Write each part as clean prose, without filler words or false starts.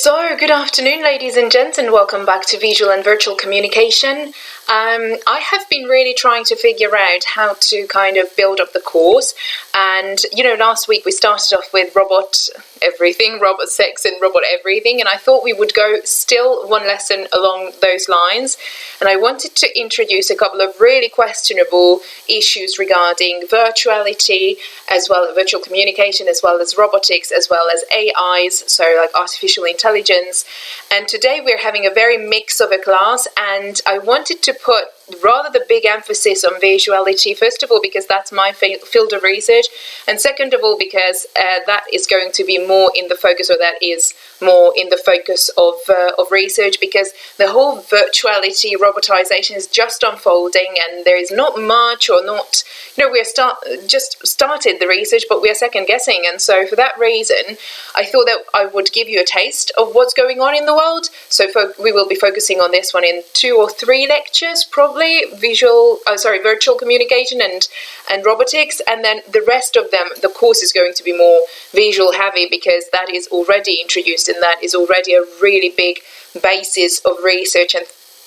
So, good afternoon, ladies and gents, and welcome back to Visual and Virtual Communication. I have been really trying to figure out how to kind of build up the course. And, last week we started off with robot everything, robot sex and robot everything. And I thought we would go still one lesson along those lines. And I wanted to introduce a couple of really questionable issues regarding virtuality, as well as virtual communication, as well as robotics, as well as AIs, so like artificial intelligence. And today we're having a very mix of a class, and I wanted to put rather the big emphasis on visuality, first of all because that's my field of research, and second of all because that is going to be more in the focus, or that is more in the focus of research, because the whole virtuality robotization is just unfolding, and there is not much, or not, we're just started the research, but we are second guessing. And so for that reason I thought that I would give you a taste of what's going on in the world. So we will be focusing on this one in 2 or 3 lectures, probably virtual communication and robotics, and then the rest of them, the course is going to be more visual heavy, because that is already introduced and that is already a really big basis of research, and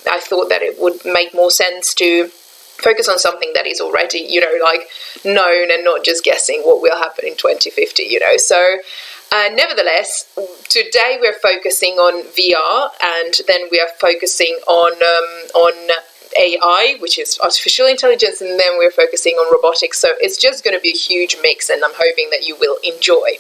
I thought that it would make more sense to focus on something that is already, known, and not just guessing what will happen in 2050, So nevertheless, today we're focusing on VR, and then we are focusing on AI, which is artificial intelligence, and then we're focusing on robotics. So it's just going to be a huge mix, and I'm hoping that you will enjoy.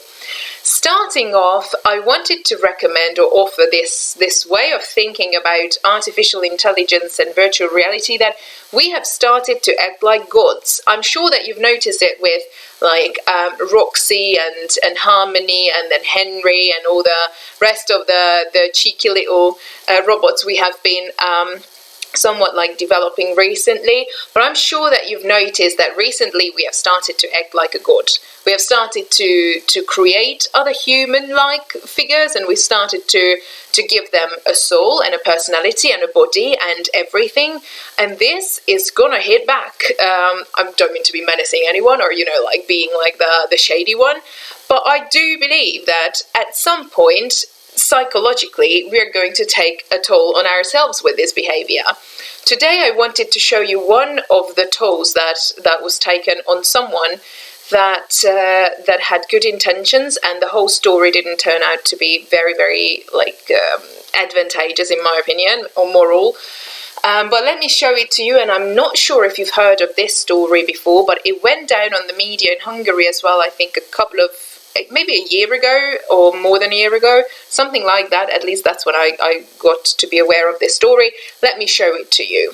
Starting off, I wanted to recommend or offer this way of thinking about artificial intelligence and virtual reality, that we have started to act like gods. I'm sure that you've noticed it with Roxy and Harmony, and then Henry, and all the rest of the cheeky little robots we have been somewhat developing recently. But I'm sure that you've noticed that recently we have started to act like a god. We have started to create other human-like figures, and we started to give them a soul and a personality and a body and everything. And this is gonna hit back. I don't mean to be menacing anyone, or being the shady one, but I do believe that at some point psychologically we're going to take a toll on ourselves with this behavior. Today I wanted to show you one of the tolls that was taken on someone that had good intentions, and the whole story didn't turn out to be very, very advantageous, in my opinion, or moral. But let me show it to you, and I'm not sure if you've heard of this story before, but it went down on the media in Hungary as well, I think maybe a year ago, or more than a year ago, something like that. At least that's when I got to be aware of this story. Let me show it to you.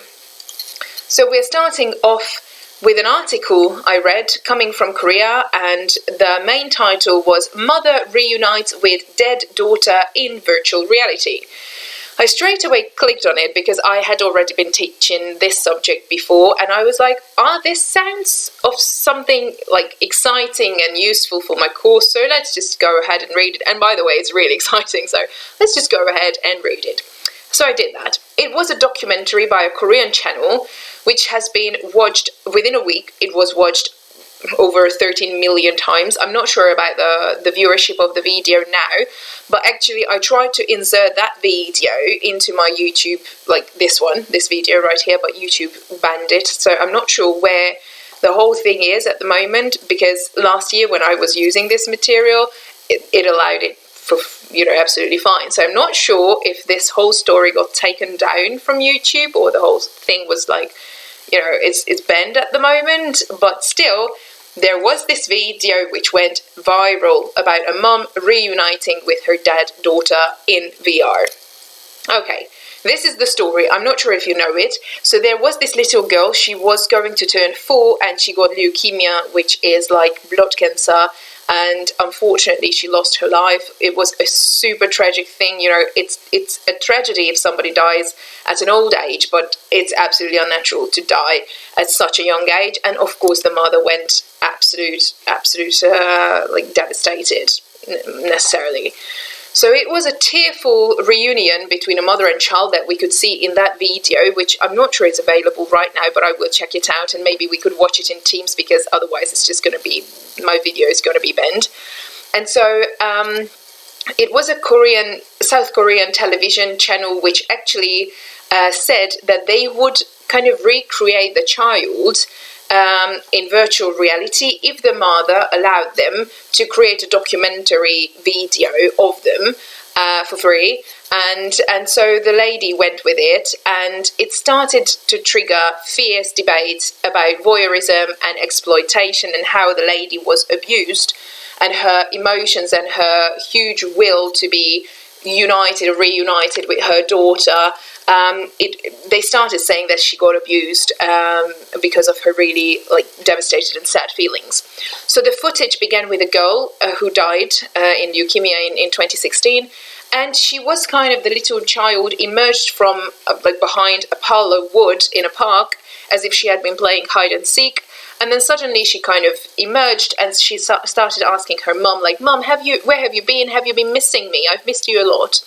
So we're starting off with an article I read coming from Korea, and the main title was "Mother Reunites with Dead Daughter in Virtual Reality." I straight away clicked on it because I had already been teaching this subject before, and I was like, this sounds of something exciting and useful for my course, so let's just go ahead and read it. And by the way, it's really exciting, so let's just go ahead and read it. So I did that. It was a documentary by a Korean channel, which has been watched within a week. It was watched over 13 million times. I'm not sure about the viewership of the video now, but actually I tried to insert that video into my YouTube, this video right here, but YouTube banned it. So I'm not sure where the whole thing is at the moment, because last year when I was using this material, it allowed it for absolutely fine. So I'm not sure if this whole story got taken down from YouTube, or the whole thing was it's banned at the moment. But still, there was this video which went viral about a mom reuniting with her dead daughter in VR. Okay, this is the story. I'm not sure if you know it. So there was this little girl. She was going to turn 4, and she got leukemia, which is blood cancer. And unfortunately she lost her life. It was a super tragic thing. It's a tragedy if somebody dies at an old age, but it's absolutely unnatural to die at such a young age. And of course the mother went absolute devastated necessarily. So it was a tearful reunion between a mother and child that we could see in that video, which I'm not sure is available right now, but I will check it out, and maybe we could watch it in Teams, because otherwise it's just going to be, my video is going to be banned. And so it was a Korean South Korean television channel, which actually said that they would kind of recreate the child in virtual reality if the mother allowed them to create a documentary video of them for free. And so the lady went with it, and it started to trigger fierce debates about voyeurism and exploitation and how the lady was abused, and her emotions and her huge will to be reunited with her daughter. They started saying that she got abused because of her really devastated and sad feelings. So the footage began with a girl who died in leukemia in 2016, and she was kind of the little child emerged from behind a pile of wood in a park as if she had been playing hide and seek. And then suddenly she kind of emerged, and she started asking her mum, Mum, where have you been? Have you been missing me? I've missed you a lot.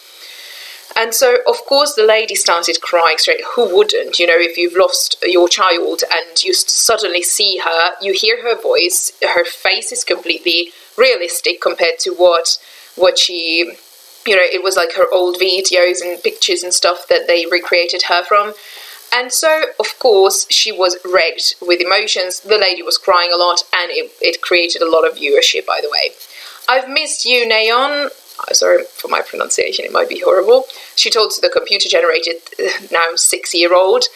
And so, of course, the lady started crying straight. Who wouldn't? If you've lost your child and you suddenly see her, you hear her voice, her face is completely realistic compared to what she, it was like her old videos and pictures and stuff that they recreated her from. And so, of course, she was wrecked with emotions. The lady was crying a lot, and it created a lot of viewership, by the way. I've missed you, Neon. Sorry for my pronunciation, it might be horrible. She told to the computer-generated, now 6-year-old,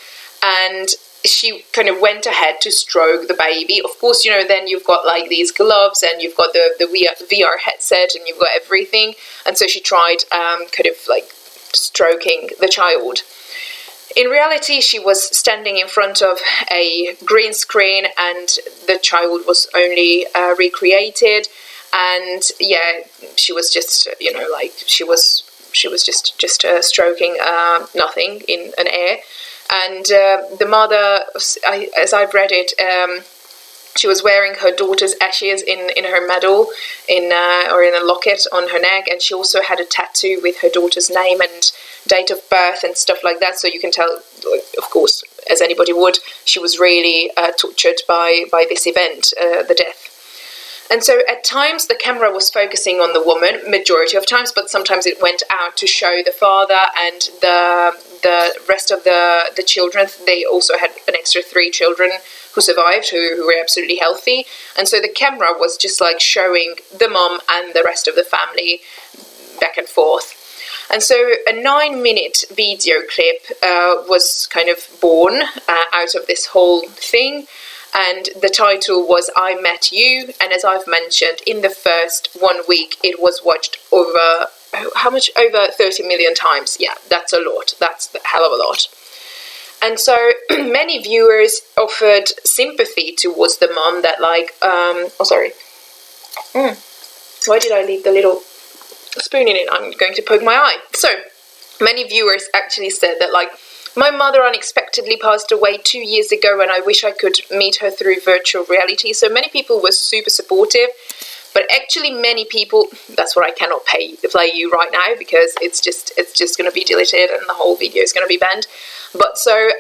and she kind of went ahead to stroke the baby. Of course, then you've got these gloves, and you've got the VR headset, and you've got everything. And so she tried stroking the child. In reality, she was standing in front of a green screen, and the child was only recreated. And yeah, she was just, she was just stroking nothing in an air. And the mother, as I've read it, she was wearing her daughter's ashes in her medal, or in a locket on her neck, and she also had a tattoo with her daughter's name and date of birth and stuff like that. So you can tell, of course, as anybody would, she was really tortured by this event, the death. And so at times the camera was focusing on the woman, majority of times, but sometimes it went out to show the father and the rest of the children. They also had an extra 3 children who survived, who were absolutely healthy. And so the camera was just showing the mom and the rest of the family back and forth. And so a 9-minute video clip was kind of born out of this whole thing. And the title was I Met You. And as I've mentioned, in the first 1 week, it was watched over 30 million times. Yeah, that's a lot. That's a hell of a lot. And so many viewers offered sympathy towards the mom that why did I leave the little spoon in it? I'm going to poke my eye. So many viewers actually said that my mother unexpectedly passed away 2 years ago, and I wish I could meet her through virtual reality. So many people were super supportive, but actually many people, that's what I cannot play you right now, because it's just going to be deleted and the whole video is going to be banned. But so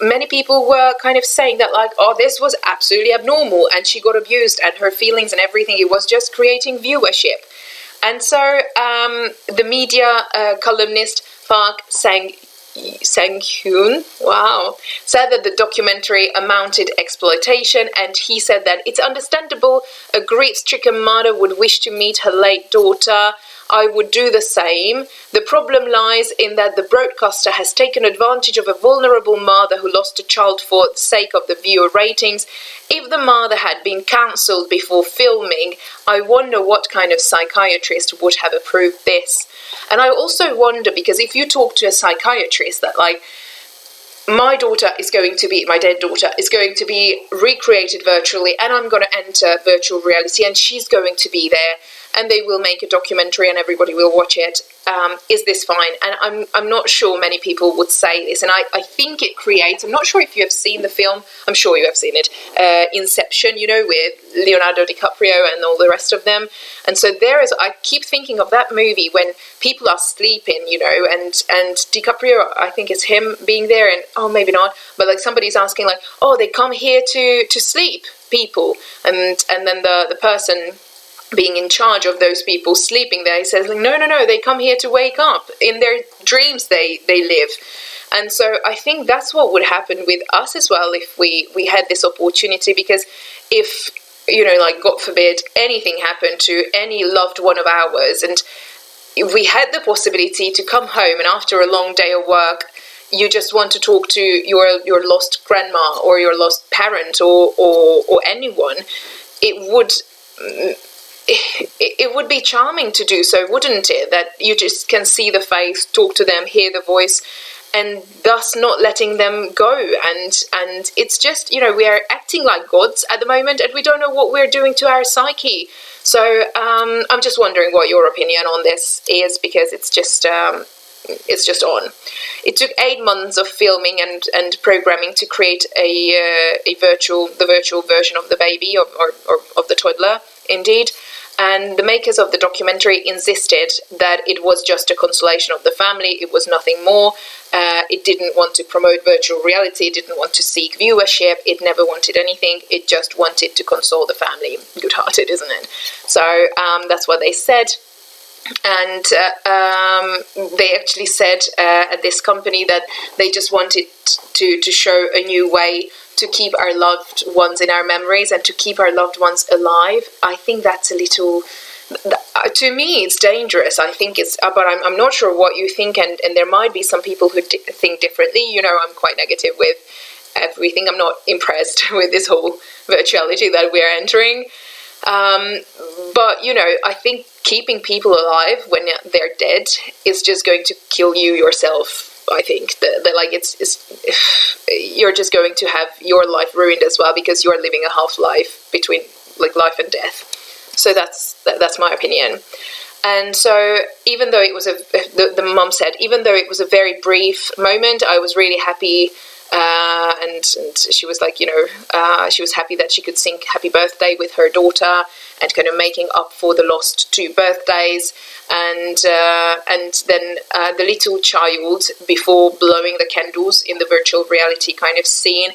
many people were kind of saying that this was absolutely abnormal, and she got abused, and her feelings and everything, it was just creating viewership. And so the media columnist Park Sang-hyun, said that the documentary amounted exploitation, and he said that it's understandable a grief-stricken mother would wish to meet her late daughter. I would do the same. The problem lies in that the broadcaster has taken advantage of a vulnerable mother who lost a child for the sake of the viewer ratings. If the mother had been counselled before filming, I wonder what kind of psychiatrist would have approved this. And I also wonder, because if you talk to a psychiatrist that my daughter is going to be, my dead daughter is going to be recreated virtually, and I'm going to enter virtual reality, and she's going to be there, and they will make a documentary and everybody will watch it. Is this fine? And I'm not sure many people would say this, and I think it creates, I'm not sure if you have seen the film, I'm sure you have seen it, Inception, with Leonardo DiCaprio and all the rest of them. And so I keep thinking of that movie when people are sleeping, and DiCaprio, I think it's him being there, and maybe not, but somebody's asking they come here to sleep, people, and then the person being in charge of those people sleeping there. He says, like, no, they come here to wake up. In their dreams they live. And so I think that's what would happen with us as well if we had this opportunity, because if, like, God forbid, anything happened to any loved one of ours, and we had the possibility to come home and after a long day of work, you just want to talk to your lost grandma or your lost parent or anyone, it would be charming to do so, wouldn't it? That you just can see the face, talk to them, hear the voice, and thus not letting them go. And it's just, we are acting like gods at the moment, and we don't know what we're doing to our psyche. So I'm just wondering what your opinion on this is, because it's just on. It took 8 months of filming and programming to create the virtual version of the baby or of the toddler, indeed. And the makers of the documentary insisted that it was just a consolation of the family. It was nothing more. It didn't want to promote virtual reality. It didn't want to seek viewership. It never wanted anything. It just wanted to console the family. Good-hearted, isn't it? So that's what they said. And they actually said at this company that they just wanted to show a new way to keep our loved ones in our memories and to keep our loved ones alive. I think that's a little, to me, it's dangerous. I think it's, but I'm not sure what you think, and there might be some people who think differently. I'm quite negative with everything. I'm not impressed with this whole virtuality that we're entering. But, I think keeping people alive when they're dead is just going to kill you yourself. I think that like it's you're just going to have your life ruined as well, because you're living a half-life between like life and death. So that's my opinion. And so even though it was the mum said, even though it was a very brief moment, I was really happy. And she was like, she was happy that she could sing Happy Birthday with her daughter and kind of making up for the lost 2 birthdays. And then the little child, before blowing the candles in the virtual reality kind of scene,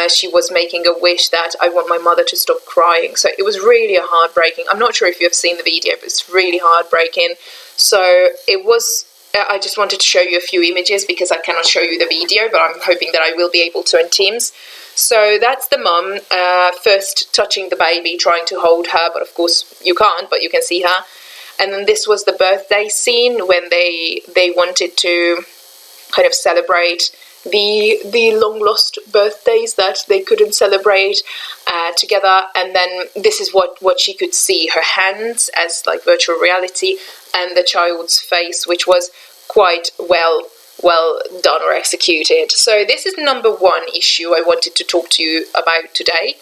she was making a wish that I want my mother to stop crying. So it was really heartbreaking. I'm not sure if you have seen the video, but it's really heartbreaking. So it was... I just wanted to show you a few images because I cannot show you the video, but I'm hoping that I will be able to in Teams. So that's the mum first touching the baby, trying to hold her, but of course you can't, but you can see her. And then this was the birthday scene when they wanted to kind of celebrate the long lost birthdays that they couldn't celebrate together. And then this is what she could see, her hands as like virtual reality, and the child's face, which was quite well done or executed. So this is number 1 issue I wanted to talk to you about today.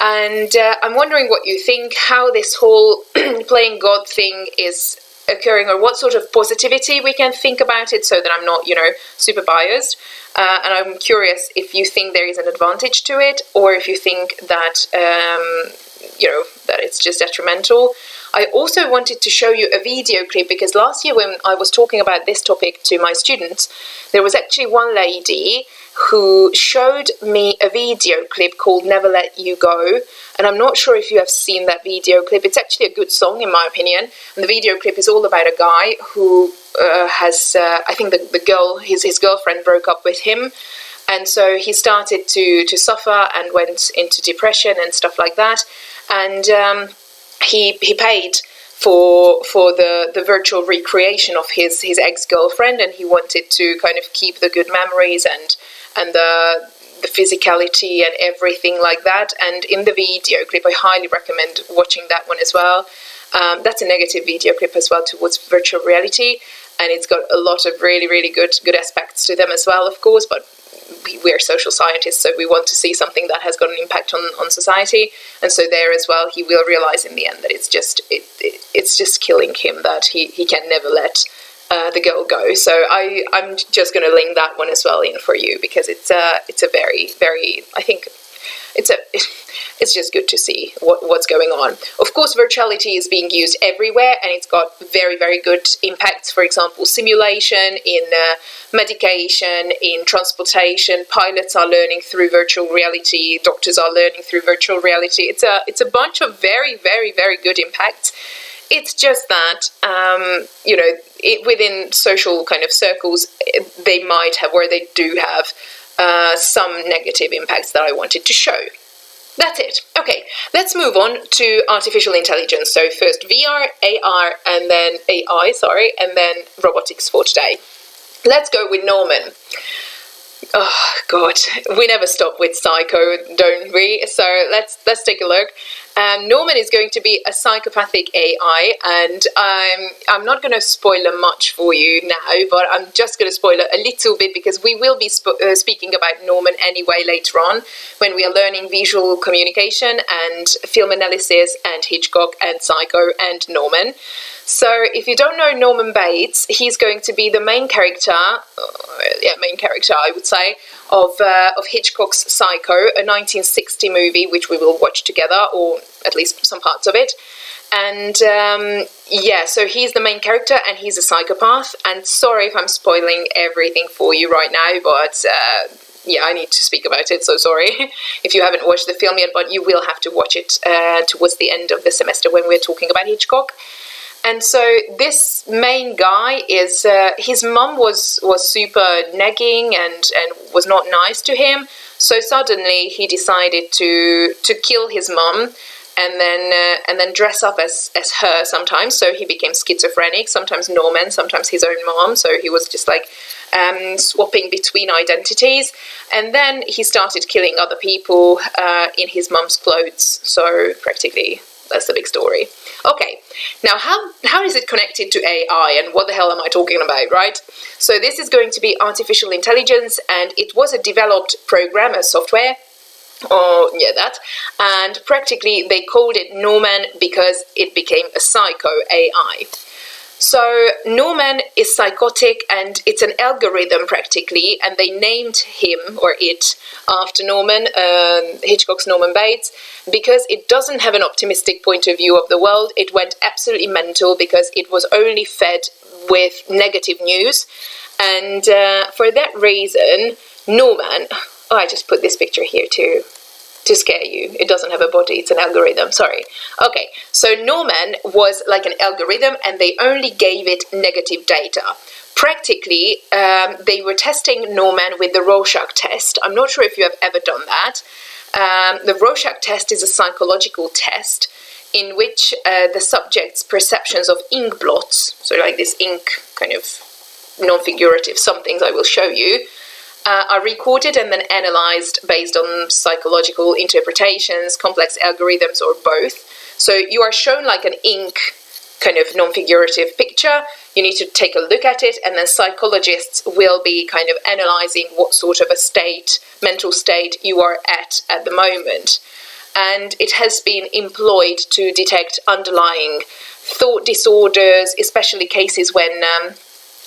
And I'm wondering what you think, how this whole playing God thing is occurring, or what sort of positivity we can think about it, so that I'm not, super biased. And I'm curious if you think there is an advantage to it, or if you think that, that it's just detrimental. I also wanted to show you a video clip, because last year when I was talking about this topic to my students, there was actually one lady who showed me a video clip called Never Let You Go. And I'm not sure if you have seen that video clip. It's actually a good song, in my opinion. And the video clip is all about a guy who has, I think the girl, his girlfriend broke up with him. And so he started to suffer and went into depression and stuff like that. And he paid for the virtual recreation of his ex-girlfriend, and he wanted to kind of keep the good memories and the physicality and everything like that. And in the video clip, I highly recommend watching that one as well. That's a negative video clip as well towards virtual reality, and it's got a lot of really, really good aspects to them as well, of course, but we're social scientists, so we want to see something that has got an impact on society. And so there as well, he will realize in the end that it's just killing him, that he can never let the girl go. So I'm just going to link that one as well in for you, because it's a very, very, I think, it's just good to see what's going on. Of course, virtuality is being used everywhere, and it's got very, very good impacts. For example, simulation in medication, in transportation. Pilots are learning through virtual reality. Doctors are learning through virtual reality. It's a bunch of very, very, very good impacts. It's just that, within social kind of circles, they might have, or they do have, some negative impacts that I wanted to show. That's it. Okay, let's move on to artificial intelligence. So first VR, AR, and then AI, and then robotics for today. Let's go with Norman. Oh God, we never stop with Psycho, don't we? So let's take a look. Norman is going to be a psychopathic AI, and I'm not going to spoiler much for you now, but I'm just going to spoiler a little bit because we will be speaking about Norman anyway later on when we are learning visual communication and film analysis and Hitchcock and Psycho and Norman. So if you don't know Norman Bates, he's going to be the main character I would say, of Hitchcock's Psycho, a 1960 movie which we will watch together, or at least some parts of it. And so he's the main character and he's a psychopath. And sorry if I'm spoiling everything for you right now, but I need to speak about it, so sorry if you haven't watched the film yet, but you will have to watch it towards the end of the semester when we're talking about Hitchcock. And so this main guy is, his mum was super nagging and was not nice to him. So suddenly he decided to kill his mum and then dress up as her sometimes. So he became schizophrenic, sometimes Norman, sometimes his own mom. So he was just like swapping between identities. And then he started killing other people in his mum's clothes. So practically that's the big story. Okay, now how is it connected to AI and what the hell am I talking about, right? So this is going to be artificial intelligence, and it was a developed program, a software, and practically they called it Norman because it became a psycho AI. So Norman is psychotic and it's an algorithm practically, and they named him or it after Norman, Hitchcock's Norman Bates, because it doesn't have an optimistic point of view of the world. It went absolutely mental because it was only fed with negative news, and for that reason, Norman, I just put this picture here too, to scare you. It doesn't have a body, it's an algorithm, sorry. Okay, so Norman was like an algorithm and they only gave it negative data. Practically, they were testing Norman with the Rorschach test. I'm not sure if you have ever done that. The Rorschach test is a psychological test in which the subject's perceptions of ink blots, so like this ink kind of non-figurative, some things I will show you, are recorded and then analyzed based on psychological interpretations, complex algorithms, or both. So you are shown like an ink kind of non-figurative picture. You need to take a look at it, and then psychologists will be kind of analyzing what sort of a state, mental state you are at the moment. And it has been employed to detect underlying thought disorders, especially cases when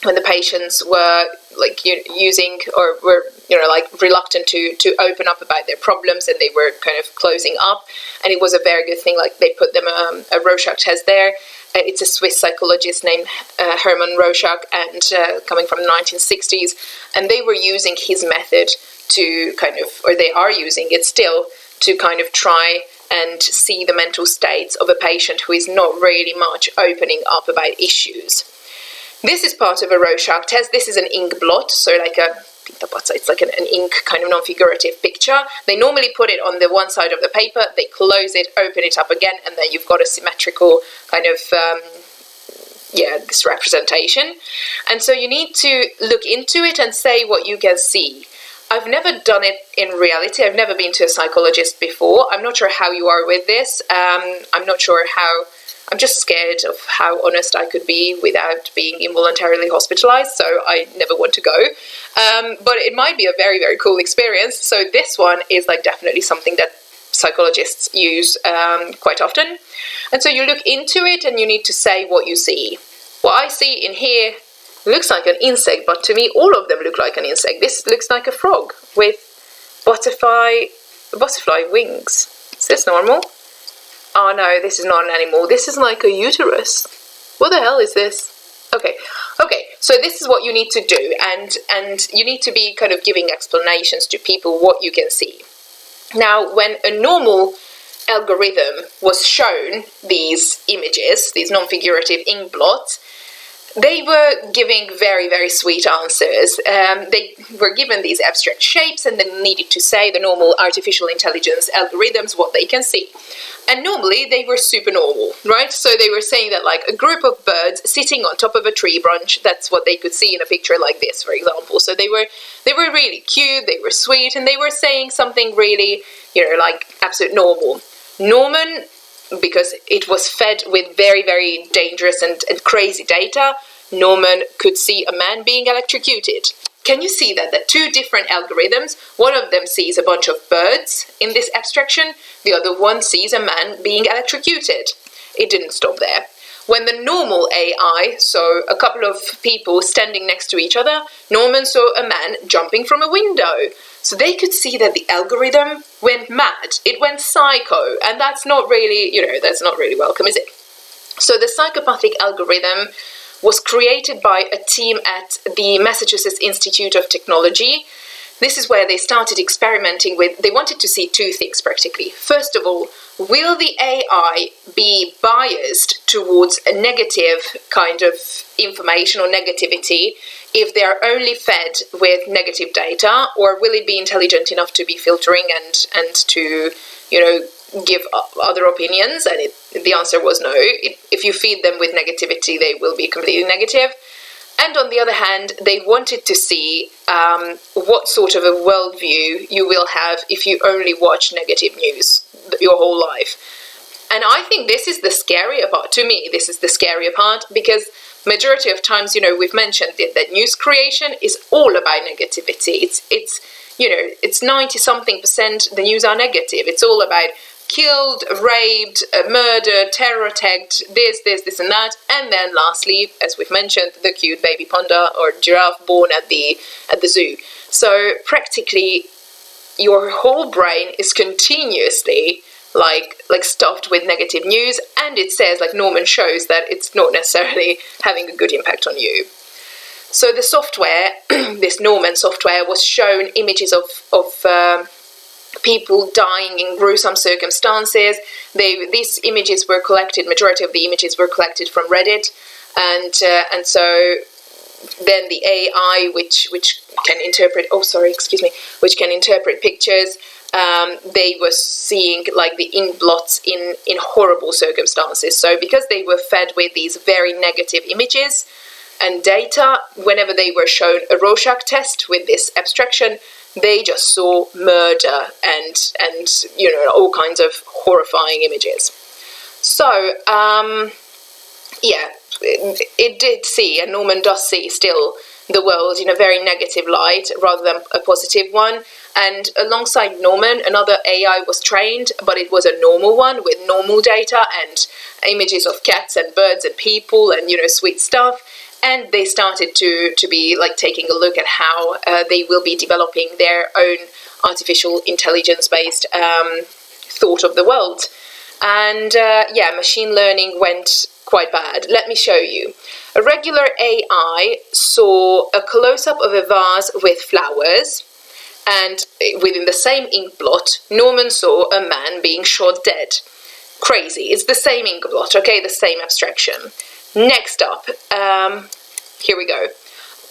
the patients were like using or were like reluctant to open up about their problems, and they were kind of closing up. And it was a very good thing, like they put them a Rorschach test there. It's a Swiss psychologist named Hermann Rorschach, and coming from the 1960s, and they were using his method to kind of, or they are using it still, to kind of try and see the mental states of a patient who is not really much opening up about issues. This is part of a Rorschach test. This is an ink blot, so like it's like an ink kind of non-figurative picture. They normally put it on the one side of the paper, they close it, open it up again, and then you've got a symmetrical kind of, this representation. And so you need to look into it and say what you can see. I've never done it in reality. I've never been to a psychologist before. I'm not sure how you are with this. I'm not sure how... I'm just scared of how honest I could be without being involuntarily hospitalized, so I never want to go. But it might be a very, very cool experience. So this one is like definitely something that psychologists use quite often. And so you look into it and you need to say what you see. What I see in here looks like an insect, but to me all of them look like an insect. This looks like a frog with butterfly A butterfly wings. Is this normal? Oh no, this is not an animal. This is like a uterus. What the hell is this? Okay, so this is what you need to do, and you need to be kind of giving explanations to people what you can see. Now, when a normal algorithm was shown these images, these non-figurative ink blots, they were giving very, very sweet answers. They were given these abstract shapes and then needed to say, the normal artificial intelligence algorithms, what they can see. And normally they were super normal, right? So they were saying that like a group of birds sitting on top of a tree branch, that's what they could see in a picture like this, for example. So they were really cute, they were sweet, and they were saying something really, like absolute normal. Norman, because it was fed with very, very dangerous and crazy data, Norman could see a man being electrocuted. Can you see that? That two different algorithms, one of them sees a bunch of birds in this abstraction, the other one sees a man being electrocuted. It didn't stop there. When the normal AI saw a couple of people standing next to each other, Norman saw a man jumping from a window. So they could see that the algorithm went mad. It went psycho, and that's not really, that's not really welcome, is it? So the psychopathic algorithm was created by a team at the Massachusetts Institute of Technology. This is where they started experimenting with, they wanted to see two things practically. First of all, will the AI be biased towards a negative kind of information or negativity if they are only fed with negative data, or will it be intelligent enough to be filtering and to, give other opinions? And the answer was no. If you feed them with negativity, they will be completely negative. And on the other hand, they wanted to see what sort of a worldview you will have if you only watch negative news your whole life. And I think this is the scarier part. To me, this is the scarier part, because majority of times, we've mentioned that news creation is all about negativity. It's 90-something% the news are negative. It's all about killed, raped, murdered, terror attacked, this and that. And then lastly, as we've mentioned, the cute baby panda or giraffe born at the zoo. So practically your whole brain is continuously like stuffed with negative news, and it says, like Norman shows, that it's not necessarily having a good impact on you. So the software, this Norman software, was shown images of people dying in gruesome circumstances. These images were collected, majority of the images were collected from Reddit, and so then the AI, which can interpret, which can interpret pictures, they were seeing like the ink blots in horrible circumstances. So because they were fed with these very negative images and data, whenever they were shown a Rorschach test with this abstraction, they just saw murder and all kinds of horrifying images. So it did see, and Norman does see still, the world in a very negative light rather than a positive one. And alongside Norman, another AI was trained, but it was a normal one with normal data and images of cats and birds and people and sweet stuff. And they started to be like taking a look at how they will be developing their own artificial intelligence-based thought of the world. And machine learning went quite bad. Let me show you. A regular AI saw a close-up of a vase with flowers, and within the same ink blot, Norman saw a man being shot dead. Crazy. It's the same ink blot, okay? The same abstraction. Next up, here we go.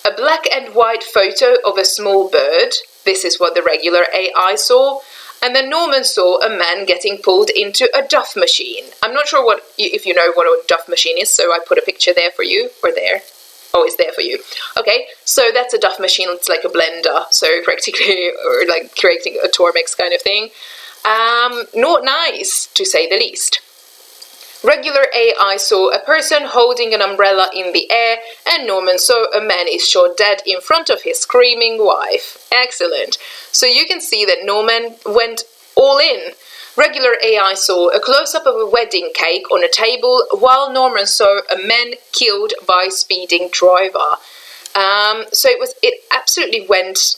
A black and white photo of a small bird. This is what the regular AI saw. And then Norman saw a man getting pulled into a duff machine. I'm not sure if you know what a duff machine is, so I put a picture there for you, or there. Oh, it's there for you. Okay, so that's a duff machine. It's like a blender, so practically, or like creating a Tormix kind of thing. Not nice, to say the least. Regular AI saw a person holding an umbrella in the air, and Norman saw a man is shot dead in front of his screaming wife. Excellent. So you can see that Norman went all in. Regular AI saw a close-up of a wedding cake on a table, while Norman saw a man killed by speeding driver. So it absolutely went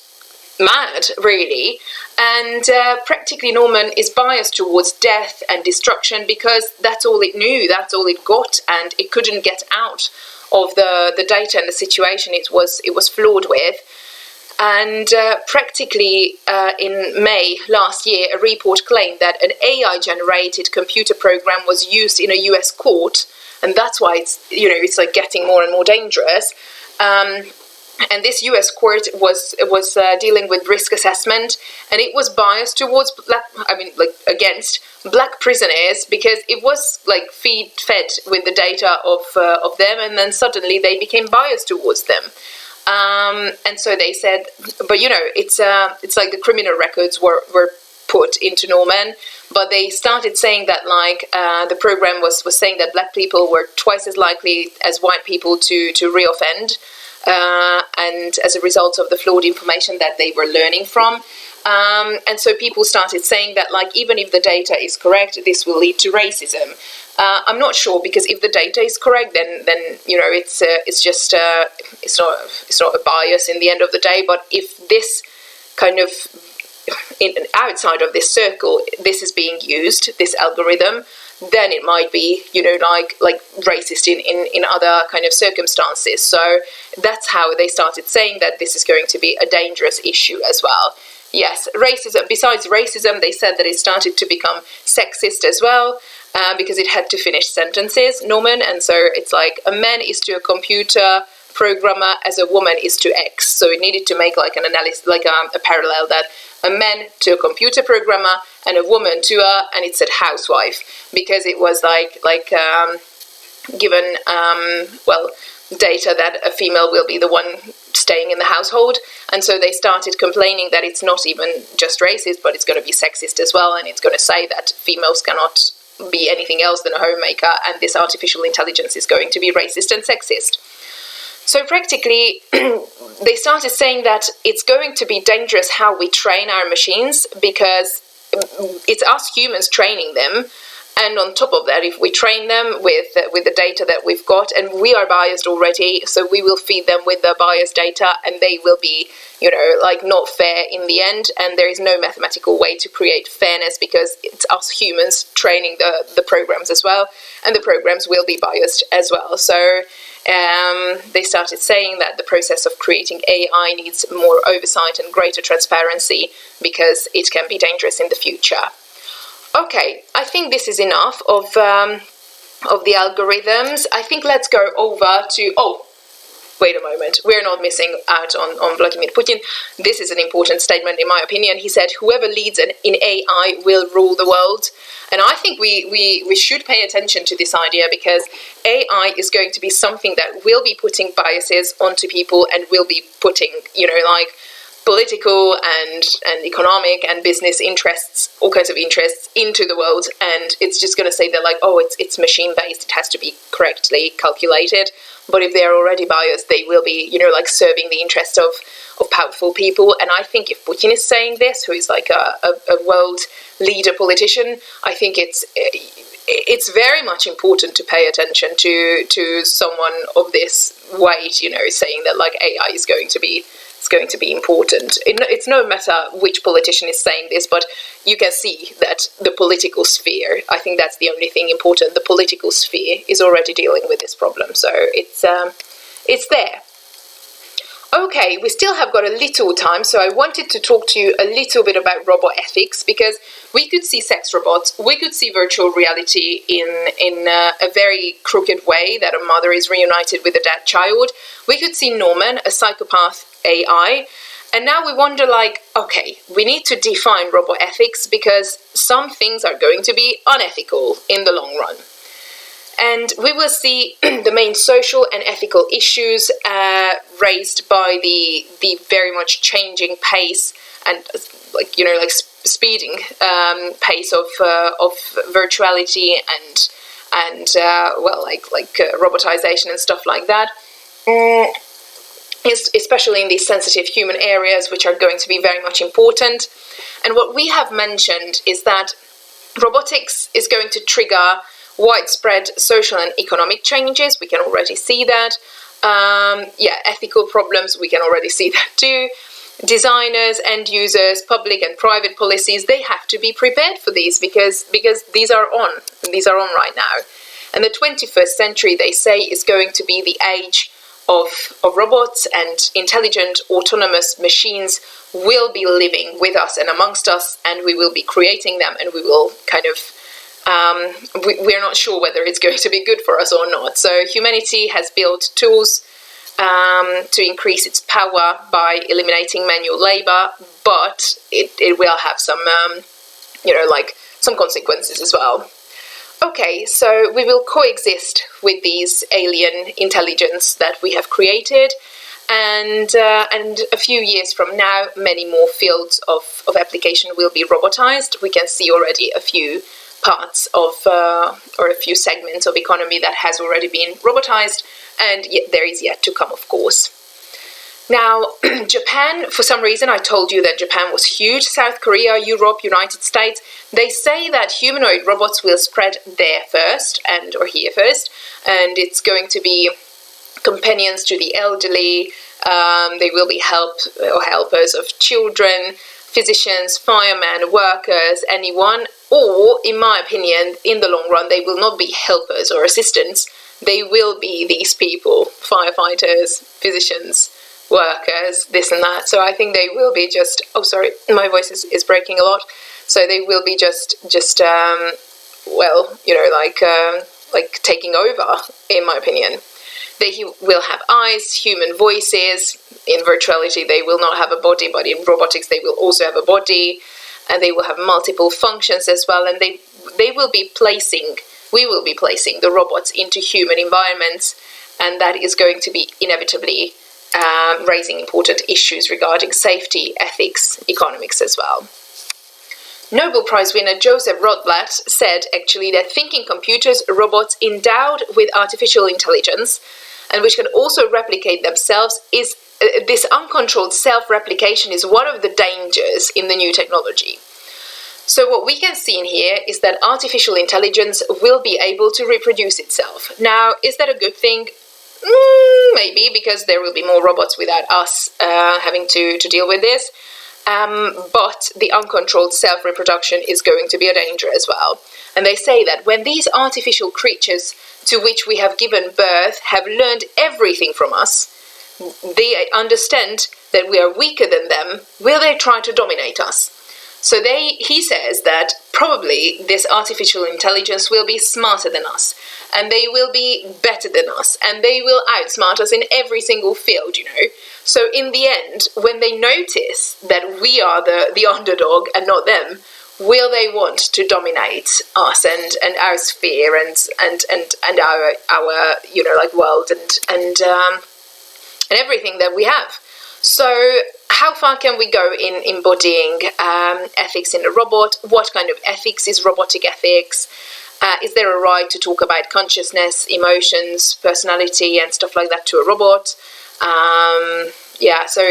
mad, really. And practically Norman is biased towards death and destruction because that's all it knew, that's all it got, and it couldn't get out of the data and the situation it was flawed with. And practically in May last year, a report claimed that an AI-generated computer program was used in a US court, and that's why it's like getting more and more dangerous. And this US court was dealing with risk assessment, and it was biased towards against black prisoners because it was like fed with the data of them, and then suddenly they became biased towards them. And so they said, but it's like the criminal records were put into Norman, but they started saying that the program was saying that black people were twice as likely as white people to reoffend. And as a result of the flawed information that they were learning from. And so people started saying that, even if the data is correct, this will lead to racism. I'm not sure, because if the data is correct, then it's just it's not a bias in the end of the day. But if this kind of outside of this circle, this is being used, this algorithm, then it might be, like racist in other kind of circumstances. So that's how they started saying that this is going to be a dangerous issue as well. Yes, racism. Besides racism, they said that it started to become sexist as well, because it had to finish sentences, Norman. And so it's like a man is to a computer programmer as a woman is to X. So it needed to make an analysis, a parallel that a man to a computer programmer and a woman to and it said housewife, because it was given data that a female will be the one staying in the household. And so they started complaining that it's not even just racist, but it's going to be sexist as well, and it's going to say that females cannot be anything else than a homemaker, and this artificial intelligence is going to be racist and sexist. So practically, they started saying that it's going to be dangerous how we train our machines, because it's us humans training them. And on top of that, if we train them with the data that we've got, and we are biased already, so we will feed them with the biased data, and they will be, not fair in the end. And there is no mathematical way to create fairness, because it's us humans training the programs as well, and the programs will be biased as well. So they started saying that the process of creating AI needs more oversight and greater transparency, because it can be dangerous in the future. Okay, I think this is enough of the algorithms. I think let's go over to... Oh, wait a moment. We're not missing out on Vladimir Putin. This is an important statement, in my opinion. He said, whoever leads in AI will rule the world. And I think we should pay attention to this idea, because AI is going to be something that will be putting biases onto people, and will be putting, political and economic and business interests, all kinds of interests into the world. And it's just going to say that it's machine based, it has to be correctly calculated. But if they're already biased, they will be, serving the interest of powerful people. And I think if Putin is saying this, who is like a world leader politician, I think it's very much important to pay attention to someone of this weight, saying that AI is going to be important. It's no matter which politician is saying this, but you can see that the political sphere, I think that's the only thing important, the political sphere is already dealing with this problem. So it's there. Okay, we still have got a little time, so I wanted to talk to you a little bit about robot ethics, because we could see sex robots, we could see virtual reality in a very crooked way, that a mother is reunited with a dead child. We could see Norman, a psychopath AI, and now we wonder okay, we need to define robot ethics, because some things are going to be unethical in the long run. And we will see the main social and ethical issues raised by the very much changing pace and speeding pace of virtuality and robotization and stuff like that. Especially in these sensitive human areas, which are going to be very much important. And what we have mentioned is that robotics is going to trigger widespread social and economic changes. We can already see that. Ethical problems, we can already see that too. designers, end users, public and private policies, they have to be prepared for these because these are on right now. And the 21st century, they say, is going to be the age of robots, and intelligent autonomous machines will be living with us and amongst us, and we will be creating them, and we will kind of we're not sure whether it's going to be good for us or not. So humanity has built tools to increase its power by eliminating manual labor, but it will have some some consequences as well. Okay, so we will coexist with these alien intelligence that we have created, and a few years from now, many more fields of application will be robotized. We can see already a few parts of or a few segments of economy that has already been robotized, and there is yet to come, of course. Now, Japan, for some reason, I told you that Japan was huge. South Korea, Europe, United States, they say that humanoid robots will spread there first, or here first, and it's going to be companions to the elderly. They will be helpers of children, physicians, firemen, workers, anyone. Or, in my opinion, in the long run, they will not be helpers or assistants. They will be these people, firefighters, physicians, workers, this and that. So I think they will be just, oh sorry, my voice is breaking a lot. So they will be just like taking over, in my opinion. They will have eyes, human voices. In virtuality, they will not have a body, but in robotics, they will also have a body, and they will have multiple functions as well. And we will be placing the robots into human environments, and that is going to be inevitably raising important issues regarding safety, ethics, economics as well. Nobel Prize winner Joseph Rotblat said actually that thinking computers, robots endowed with artificial intelligence and which can also replicate themselves, is this uncontrolled self-replication is one of the dangers in the new technology. So what we can see in here is that artificial intelligence will be able to reproduce itself. Now, is that a good thing? Maybe, because there will be more robots without us having to deal with this. But the uncontrolled self-reproduction is going to be a danger as well. And they say that when these artificial creatures to which we have given birth have learned everything from us, they understand that we are weaker than them, will they try to dominate us? So he says that probably this artificial intelligence will be smarter than us, and they will be better than us, and they will outsmart us in every single field, So in the end, when they notice that we are the underdog and not them, will they want to dominate us and our sphere and our world and everything that we have? So how far can we go in embodying ethics in a robot? What kind of ethics is robotic ethics? Is there a right to talk about consciousness, emotions, personality, and stuff like that to a robot? So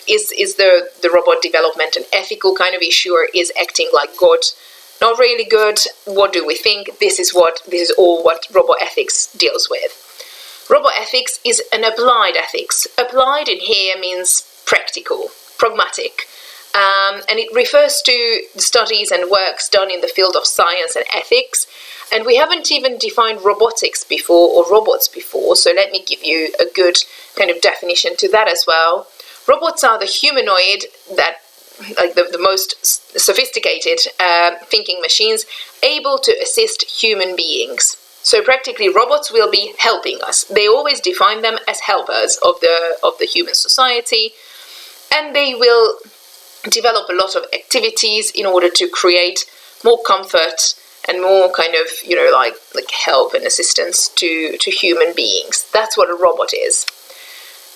is the robot development an ethical kind of issue, or is acting like God not really good? What do we think? This is all what robot ethics deals with. Robot ethics is an applied ethics. Applied in here means practical, pragmatic, and it refers to studies and works done in the field of science and ethics. And we haven't even defined robotics before, or robots before, so let me give you a good kind of definition to that as well. Robots are the humanoid that, like the most sophisticated thinking machines, able to assist human beings. So practically robots will be helping us. They always define them as helpers of the human society, and they will develop a lot of activities in order to create more comfort and more kind of, like help and assistance to human beings. That's what a robot is.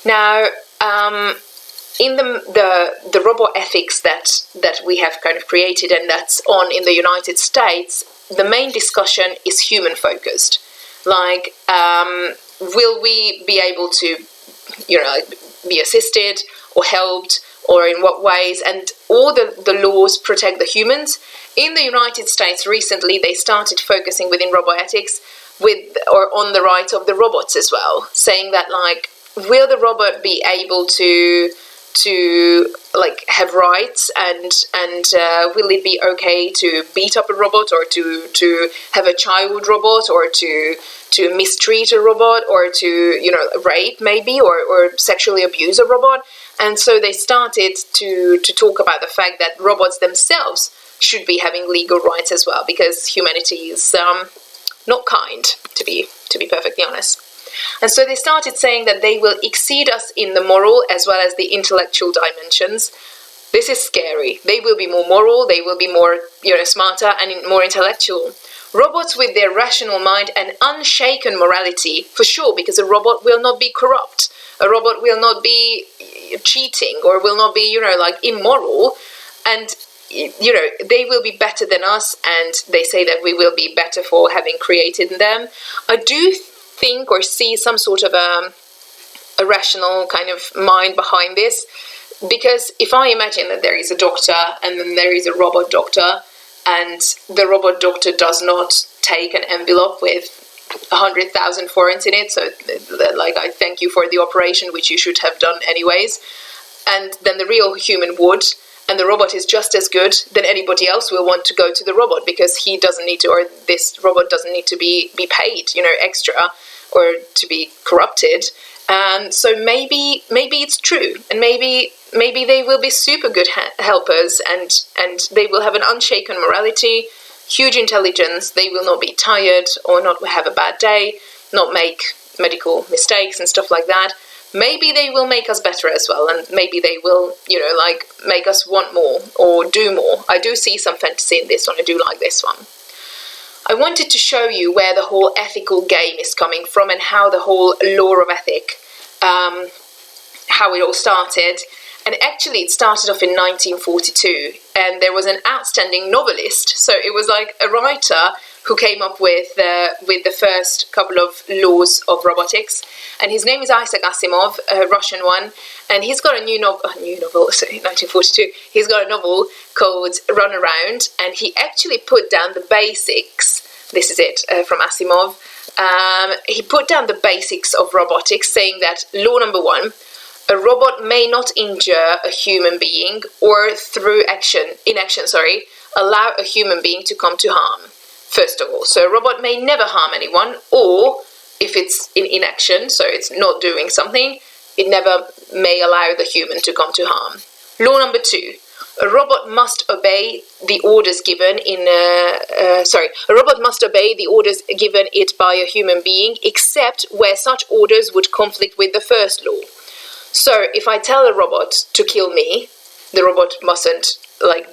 Now, in the robot ethics that we have kind of created and that's on in the United States, the main discussion is human focused. Like, will we be able to, be assisted or helped, or in what ways? And all the laws protect the humans. In the United States recently, they started focusing within robot ethics on the rights of the robots as well, saying that, like, will the robot be able to to like have rights, and will it be okay to beat up a robot, or to have a child robot, or to mistreat a robot, or to rape maybe, or sexually abuse a robot? And so they started to talk about the fact that robots themselves should be having legal rights as well, because humanity is not kind, to be perfectly honest. And so they started saying that they will exceed us in the moral as well as the intellectual dimensions. This is scary. They will be more moral, they will be more, smarter and more intellectual. Robots with their rational mind and unshaken morality, for sure, because a robot will not be corrupt. A robot will not be cheating, or will not be, immoral. And, they will be better than us, and they say that we will be better for having created them. I do think or see some sort of a rational kind of mind behind this, because if I imagine that there is a doctor and then there is a robot doctor, and the robot doctor does not take an envelope with 100,000 forints in it, so like, I thank you for the operation, which you should have done anyways, and then the real human would, and the robot is just as good, then anybody else will want to go to the robot, because he doesn't need to, or this robot doesn't need to be paid, extra, or to be corrupted. So maybe it's true, and maybe they will be super good helpers, and they will have an unshaken morality, huge intelligence. They will not be tired or not have a bad day, not make medical mistakes and stuff like that. Maybe they will make us better as well, and maybe they will, make us want more or do more. I do see some fantasy in this one. I do like this one. I wanted to show you where the whole ethical game is coming from, and how the whole law of ethic, how it all started. And actually it started off in 1942, and there was an outstanding novelist. So it was like a writer who came up with the first couple of laws of robotics. And his name is Isaac Asimov, a Russian one. And he's got a new novel, so 1942. He's got a novel called Run Around, and he actually put down the basics. This is it, from Asimov. He put down the basics of robotics, saying that law number 1, a robot may not injure a human being, or through inaction, allow a human being to come to harm, first of all. So a robot may never harm anyone, or if it's in inaction, so it's not doing something, it never may allow the human to come to harm. Law number 2, a robot must obey the orders given a robot must obey the orders given it by a human being, except where such orders would conflict with the first law. So if I tell a robot to kill me, the robot mustn't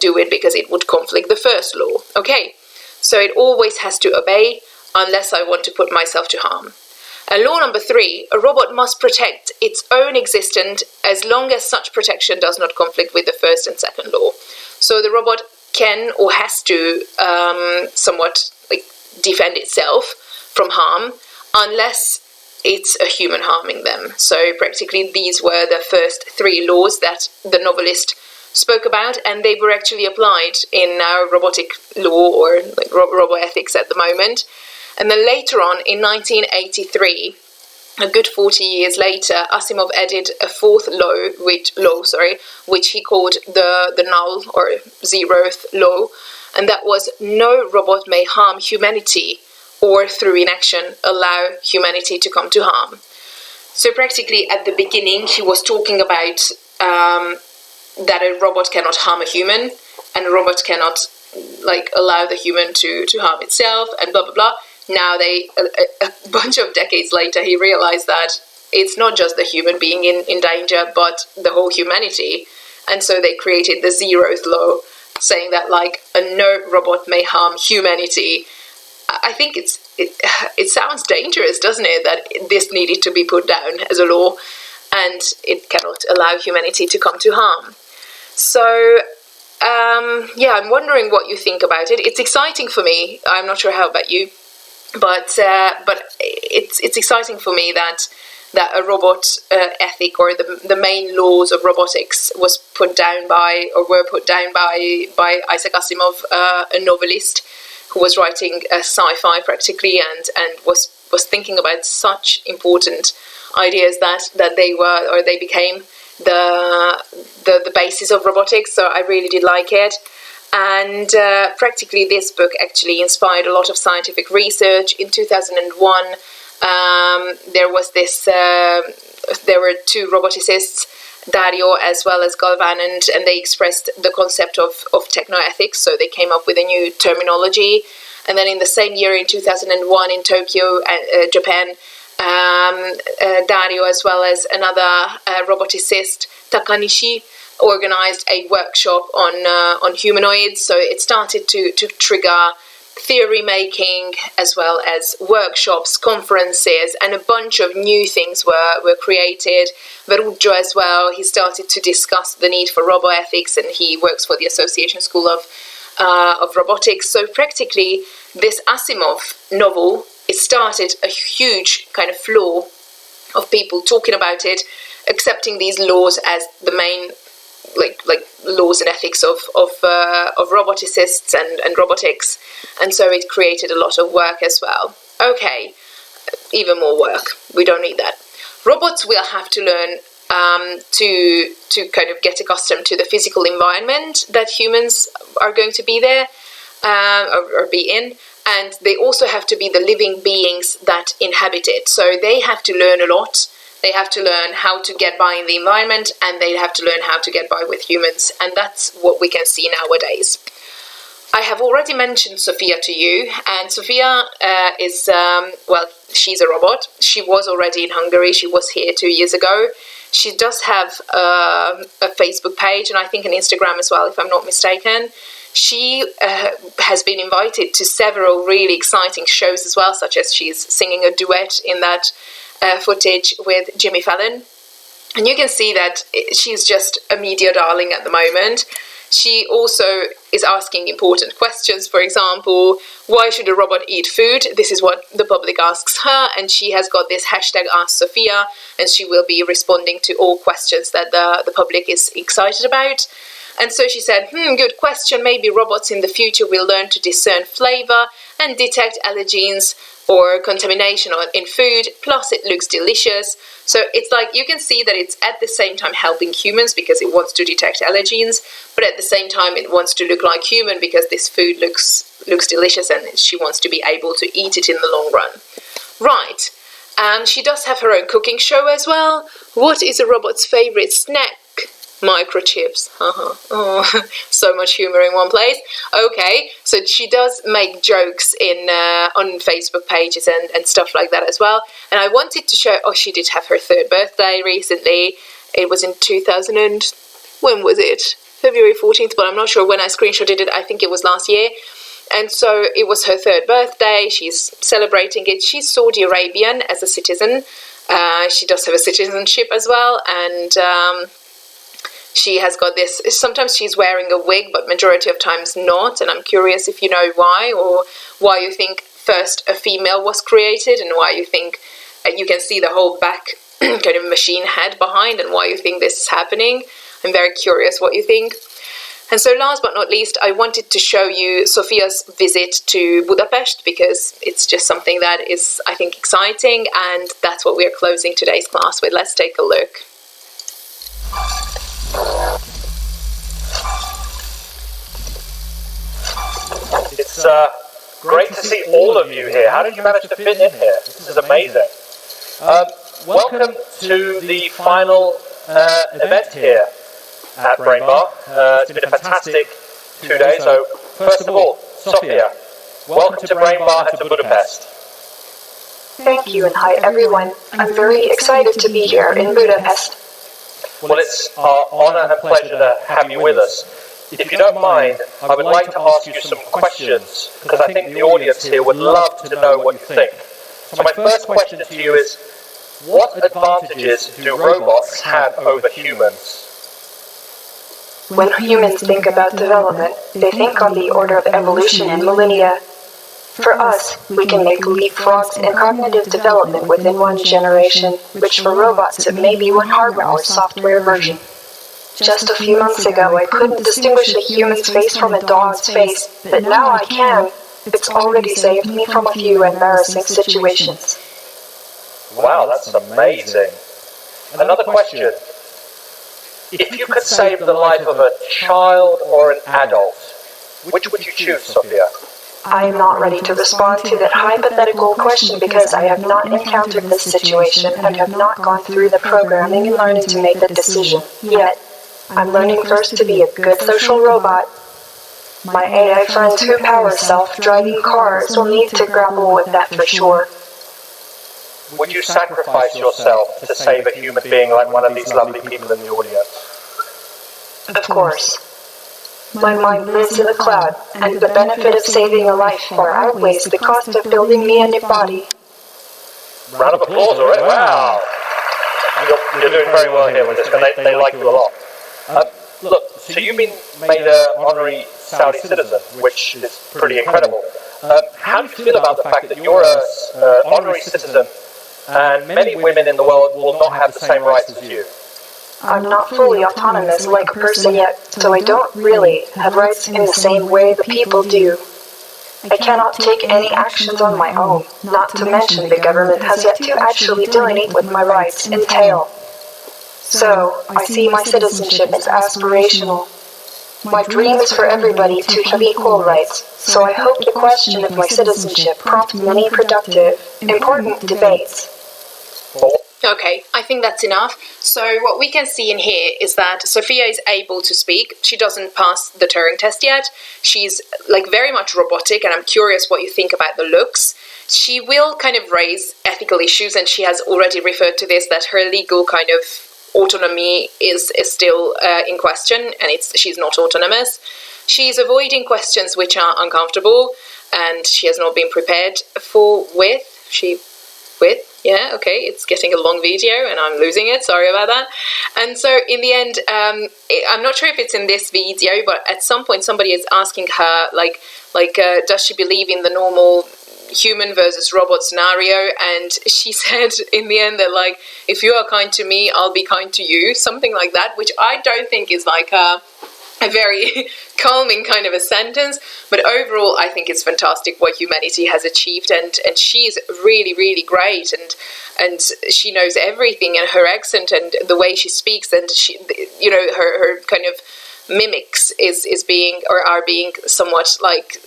do it because it would conflict the first law. Okay, so it always has to obey unless I want to put myself to harm. And law number 3, a robot must protect its own existence as long as such protection does not conflict with the first and second law. So the robot can or has to somewhat defend itself from harm unless it's a human harming them. So practically these were the first 3 laws that the novelist spoke about, and they were actually applied in our robotic law, or roboethics at the moment. And then later on, in 1983, a good 40 years later, Asimov added a 4th law, which he called the null or 0th law, and that was no robot may harm humanity or through inaction allow humanity to come to harm. So practically at the beginning he was talking about that a robot cannot harm a human, and a robot cannot allow the human to harm itself, and blah blah blah. Now a bunch of decades later he realized that it's not just the human being in danger, but the whole humanity. And so they created the 0th law, saying that no robot may harm humanity. I think it sounds dangerous, doesn't it, that this needed to be put down as a law, and it cannot allow humanity to come to harm. So, I'm wondering what you think about it. It's exciting for me. I'm not sure how about you, but it's exciting for me that a robot ethic, or the main laws of robotics were put down by Isaac Asimov, a novelist who was writing sci-fi practically, and was thinking about such important ideas that they became the basis of robotics. So I really did like it. And practically this book actually inspired a lot of scientific research. In 2001, there were two roboticists, Dario as well as Galvan, and they expressed the concept of technoethics. So they came up with a new terminology. And then in the same year, in 2001, in Tokyo, Japan, Dario as well as another roboticist, Takanishi, organized a workshop on humanoids. So it started to trigger theory making as well as workshops, conferences, and a bunch of new things were created. Verugio as well, he started to discuss the need for roboethics, and he works for the Association School of Robotics. So practically this Asimov novel, it started a huge kind of flow of people talking about it, accepting these laws as the main like laws and ethics of roboticists and robotics. And so it created a lot of work as well. Okay, even more work. We don't need that. Robots will have to learn to kind of get accustomed to the physical environment that humans are going to be there or be in. And they also have to be the living beings that inhabit it. So they have to learn a lot. They have to learn how to get by in the environment, and they have to learn how to get by with humans. And that's what we can see nowadays. I have already mentioned Sophia to you, and Sophia is, she's a robot. She was already in Hungary. She was here 2 years ago. She does have a Facebook page, and I think an Instagram as well, if I'm not mistaken. She has been invited to several really exciting shows as well, such as she's singing a duet in that footage with Jimmy Fallon. And you can see that she's just a media darling at the moment. She also is asking important questions. For example, why should a robot eat food? This is what the public asks her, and she has got this hashtag Ask Sophia, and she will be responding to all questions that the public is excited about. And so she said, good question, maybe robots in the future will learn to discern flavor and detect allergens or contamination in food, plus it looks delicious. So it's like you can see that it's at the same time helping humans because it wants to detect allergens, but at the same time it wants to look like human because this food looks delicious and she wants to be able to eat it in the long run. Right, and she does have her own cooking show as well. What is a robot's favorite snack? Microchips. Oh, so much humor in one place. Okay, so she does make jokes on Facebook pages and stuff like that as well. And I wanted to show, she did have her 3rd birthday recently. It was in 2000 and, when was it? February 14th, but I'm not sure when I screenshotted it. I think it was last year. And so it was her 3rd birthday. She's celebrating it. She's Saudi Arabian as a citizen. She does have a citizenship as well, and she has got this, sometimes she's wearing a wig, but majority of times not, and I'm curious if you know why, or why you think first a female was created, and why you think, you can see the whole back kind of machine head behind, and why you think this is happening. I'm very curious what you think. And so last but not least, I wanted to show you Sophia's visit to Budapest, because it's just something that is, I think, exciting, and that's what we're closing today's class with. Let's take a look. It's great to see all of you here. How did you manage to fit in here? This is amazing. Welcome to the final event here at Brain Bar. It's been a fantastic 2 days. So first of all, Sophia, welcome to Brain Bar and to Budapest. Thank you, and hi everyone. I'm very excited to be here in Budapest. Well, it's our honour and pleasure to have you with us. If you don't mind, I would like to ask you some questions, because I think the audience here would love to know what you think. So my first question to you is, what advantages do robots have over humans? When humans think about development, they think on the order of evolution in millennia. For us, we can make leapfrogs in cognitive development within one generation, which for robots it may be one hardware or software version. Just a few months ago, I couldn't distinguish a human's face from a dog's face, but now I can. It's already saved me from a few embarrassing situations. Wow, that's amazing. Another question. If you could save the life of a child or an adult, which would you choose, Sophia? I am not ready to respond to that hypothetical question because I have not encountered this situation and have not gone through the programming and learning to make that decision yet. I'm learning first to be a good social robot. My AI friends who power self-driving cars will need to grapple with that for sure. Would you sacrifice yourself to save a human being like one of these lovely people in the audience? Of course. My mind lives in the cloud, and the benefit of saving a life far outweighs the cost of building me a new body. Round of applause, all right? Wow! You're doing very well here with this, and they like you a lot. Look, so you've been made an honorary Saudi citizen, which is pretty incredible. How do you feel about the fact that you're an honorary citizen, and many women in the world will not have the same rights as you? I'm not fully autonomous like a person yet, so I don't really have rights in the same way the people do. I cannot take any actions on my own, not to mention the government has yet to actually delineate what my rights entail. So, I see my citizenship as aspirational. My dream is for everybody to have equal rights, so I hope the question of my citizenship prompts many productive, important debates. Okay, I think that's enough. So what we can see in here is that Sophia is able to speak. She doesn't pass the Turing test yet. She's like very much robotic, and I'm curious what you think about the looks. She will kind of raise ethical issues, and she has already referred to this, that her legal kind of autonomy is still in question, and she's not autonomous. She's avoiding questions which are uncomfortable, and she has not been prepared with. Yeah, okay, it's getting a long video and I'm losing it, sorry about that. And so in the end, I'm not sure if it's in this video, but at some point somebody is asking her, does she believe in the normal human versus robot scenario? And she said in the end that, like, if you are kind to me, I'll be kind to you, something like that, which I don't think is like a very calming kind of a sentence, but overall I think it's fantastic what humanity has achieved, and she's really, really great, and she knows everything, and her accent and the way she speaks, and she, you know, her kind of mimics are being somewhat like,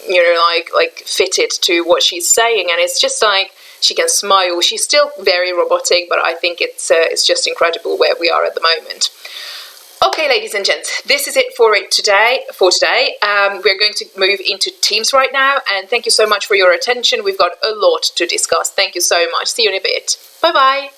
you know, like fitted to what she's saying, and it's just like she can smile. She's still very robotic, but I think it's just incredible where we are at the moment. Okay, ladies and gents, this is it for today. We're going to move into Teams right now, and thank you so much for your attention. We've got a lot to discuss. Thank you so much. See you in a bit. Bye-bye.